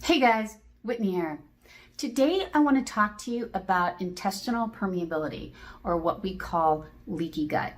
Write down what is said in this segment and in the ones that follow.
Hey guys, Whitney here. Today I want to talk to you about intestinal permeability, or what we call leaky gut.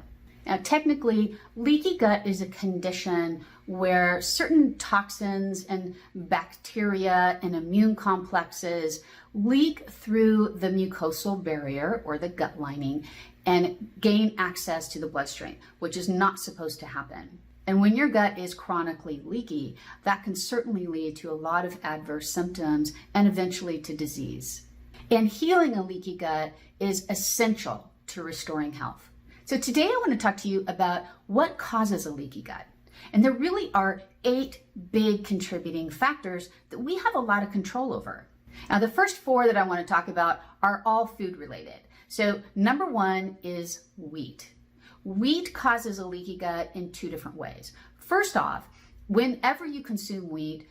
Now technically, leaky gut is a condition where certain toxins and bacteria and immune complexes leak through the mucosal barrier, or the gut lining, and gain access to the bloodstream, which is not supposed to happen. And when your gut is chronically leaky, that can certainly lead to a lot of adverse symptoms and eventually to disease. And healing a leaky gut is essential to restoring health. So today I want to talk to you about what causes a leaky gut. And there really are 8 big contributing factors that we have a lot of control over. Now, the first 4 that I want to talk about are all food related. So number 1 is wheat. Wheat causes a leaky gut in 2 different ways. First off, whenever you consume wheat,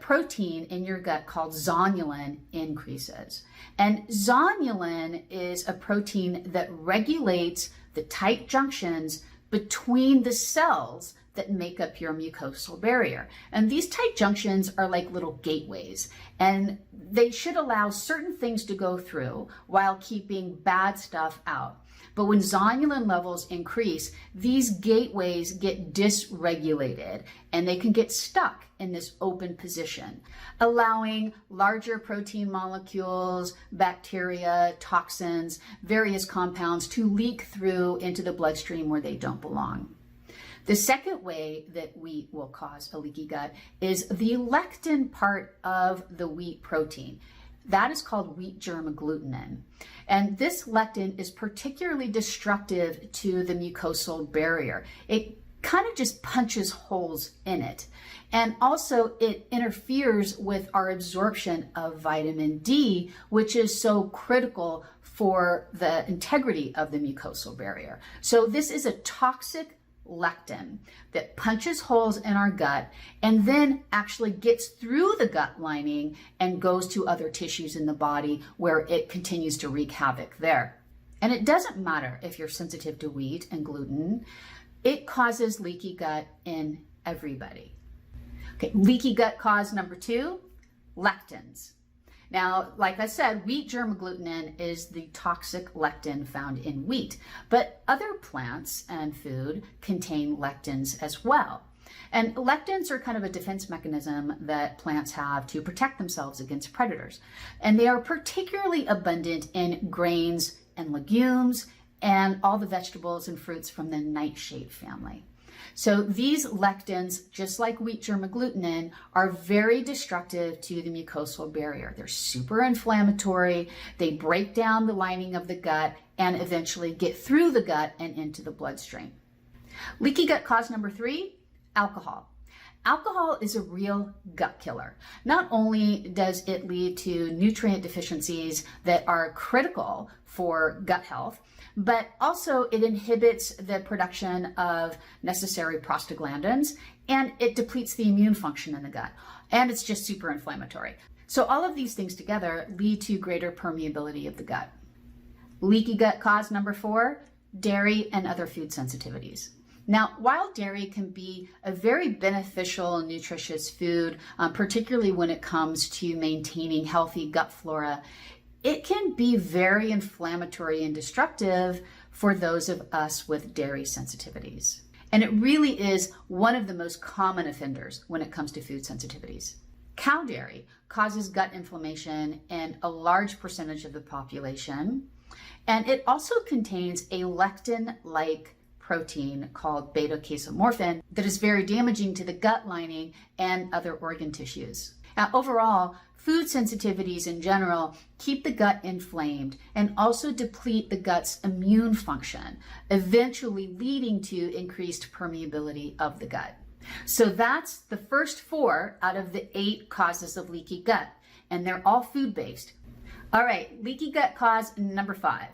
protein in your gut called zonulin increases. And zonulin is a protein that regulates the tight junctions between the cells that make up your mucosal barrier. And these tight junctions are like little gateways, and they should allow certain things to go through while keeping bad stuff out. But when zonulin levels increase, these gateways get dysregulated and they can get stuck in this open position, allowing larger protein molecules, bacteria, toxins, various compounds to leak through into the bloodstream where they don't belong. The second way that wheat will cause a leaky gut is the lectin part of the wheat protein. That is called wheat germ agglutinin. And this lectin is particularly destructive to the mucosal barrier. It kind of just punches holes in it. And also it interferes with our absorption of vitamin D, which is so critical for the integrity of the mucosal barrier. So this is a toxic lectin that punches holes in our gut and then actually gets through the gut lining and goes to other tissues in the body where it continues to wreak havoc there. And it doesn't matter if you're sensitive to wheat and gluten, it causes leaky gut in everybody. Okay, leaky gut cause number 2, lectins. Now, like I said, wheat germ agglutinin is the toxic lectin found in wheat, but other plants and food contain lectins as well. And lectins are kind of a defense mechanism that plants have to protect themselves against predators. And they are particularly abundant in grains and legumes and all the vegetables and fruits from the nightshade family. So these lectins, just like wheat germ agglutinin, are very destructive to the mucosal barrier. They're super inflammatory. They break down the lining of the gut and eventually get through the gut and into the bloodstream. Leaky gut cause number 3, alcohol. Alcohol is a real gut killer. Not only does it lead to nutrient deficiencies that are critical for gut health, but also it inhibits the production of necessary prostaglandins, and it depletes the immune function in the gut, and it's just super inflammatory. So all of these things together lead to greater permeability of the gut. Leaky gut cause number 4, dairy and other food sensitivities. Now, while dairy can be a very beneficial and nutritious food, particularly when it comes to maintaining healthy gut flora, it can be very inflammatory and destructive for those of us with dairy sensitivities. And it really is one of the most common offenders when it comes to food sensitivities. Cow dairy causes gut inflammation in a large percentage of the population, and it also contains a lectin-like protein called beta-casomorphin that is very damaging to the gut lining and other organ tissues. Now, overall, food sensitivities in general keep the gut inflamed and also deplete the gut's immune function, eventually leading to increased permeability of the gut. So that's the first 4 out of the 8 causes of leaky gut, and they're all food-based. All right, leaky gut cause number 5,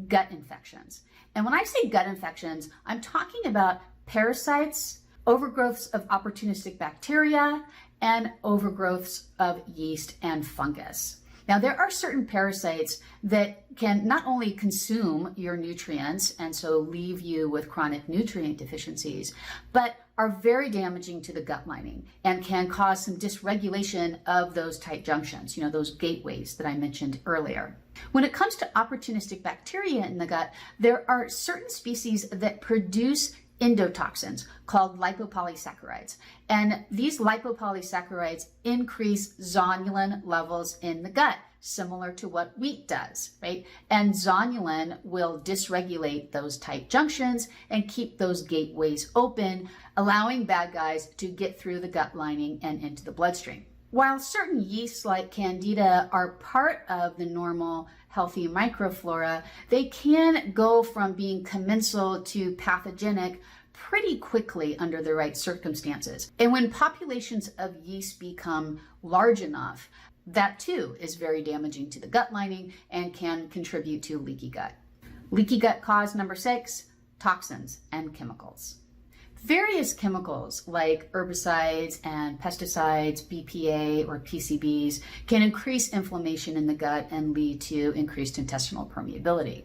gut infections. And when I say gut infections, I'm talking about parasites, overgrowths of opportunistic bacteria, and overgrowths of yeast and fungus. Now, there are certain parasites that can not only consume your nutrients and so leave you with chronic nutrient deficiencies, but are very damaging to the gut lining and can cause some dysregulation of those tight junctions, those gateways that I mentioned earlier. When it comes to opportunistic bacteria in the gut, there are certain species that produce endotoxins called lipopolysaccharides. And these lipopolysaccharides increase zonulin levels in the gut, similar to what wheat does, right? And zonulin will dysregulate those tight junctions and keep those gateways open, allowing bad guys to get through the gut lining and into the bloodstream. While certain yeasts like Candida are part of the normal healthy microflora, they can go from being commensal to pathogenic pretty quickly under the right circumstances. And when populations of yeast become large enough, that too is very damaging to the gut lining and can contribute to leaky gut. Leaky gut cause number 6, toxins and chemicals. Various chemicals like herbicides and pesticides, BPA or PCBs, can increase inflammation in the gut and lead to increased intestinal permeability.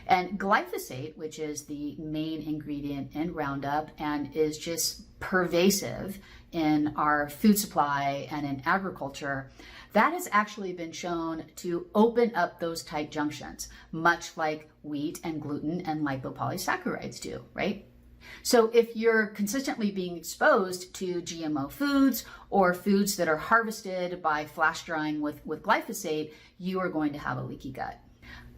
And glyphosate, which is the main ingredient in Roundup and is just pervasive in our food supply and in agriculture, that has actually been shown to open up those tight junctions, much like wheat and gluten and lipopolysaccharides do, right? So if you're consistently being exposed to GMO foods or foods that are harvested by flash drying with glyphosate, you are going to have a leaky gut.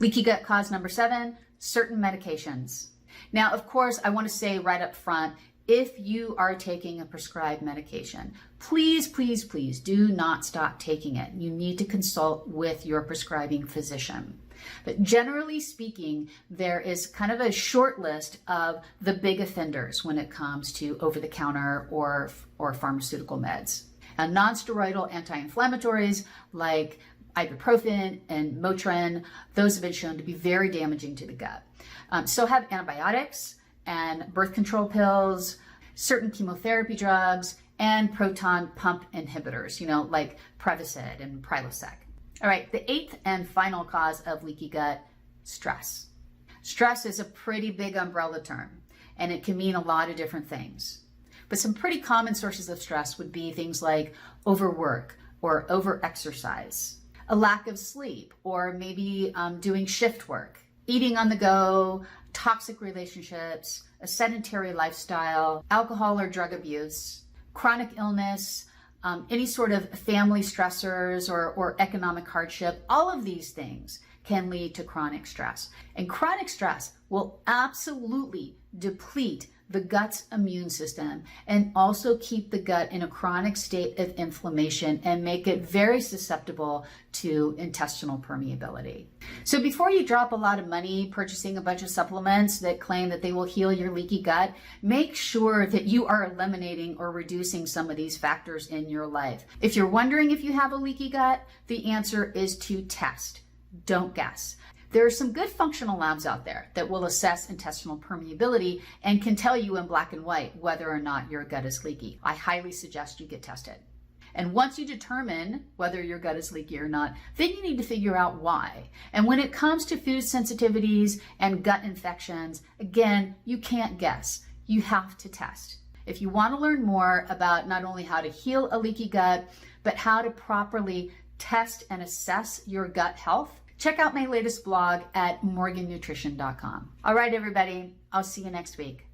Leaky gut cause number 7, certain medications. Now, of course, I want to say right up front, if you are taking a prescribed medication, please, please, please do not stop taking it. You need to consult with your prescribing physician. But generally speaking, there is kind of a short list of the big offenders when it comes to over-the-counter or pharmaceutical meds. And non-steroidal anti-inflammatories like ibuprofen and Motrin, those have been shown to be very damaging to the gut. So have antibiotics and birth control pills, certain chemotherapy drugs, and proton pump inhibitors, like Prevacid and Prilosec. All right, the 8th and final cause of leaky gut, stress. Stress is a pretty big umbrella term, and it can mean a lot of different things. But some pretty common sources of stress would be things like overwork or overexercise, a lack of sleep, or maybe doing shift work, eating on the go, toxic relationships, a sedentary lifestyle, alcohol or drug abuse, chronic illness, any sort of family stressors or economic hardship. All of these things can lead to chronic stress. And chronic stress will absolutely deplete the gut's immune system and also keep the gut in a chronic state of inflammation and make it very susceptible to intestinal permeability. So before you drop a lot of money purchasing a bunch of supplements that claim that they will heal your leaky gut, make sure that you are eliminating or reducing some of these factors in your life. If you're wondering if you have a leaky gut, the answer is to test. Don't guess. There are some good functional labs out there that will assess intestinal permeability and can tell you in black and white whether or not your gut is leaky. I highly suggest you get tested. And once you determine whether your gut is leaky or not, then you need to figure out why. And when it comes to food sensitivities and gut infections, again, you can't guess. You have to test. If you want to learn more about not only how to heal a leaky gut, but how to properly test and assess your gut health, check out my latest blog at morgannutrition.com. All right, everybody, I'll see you next week.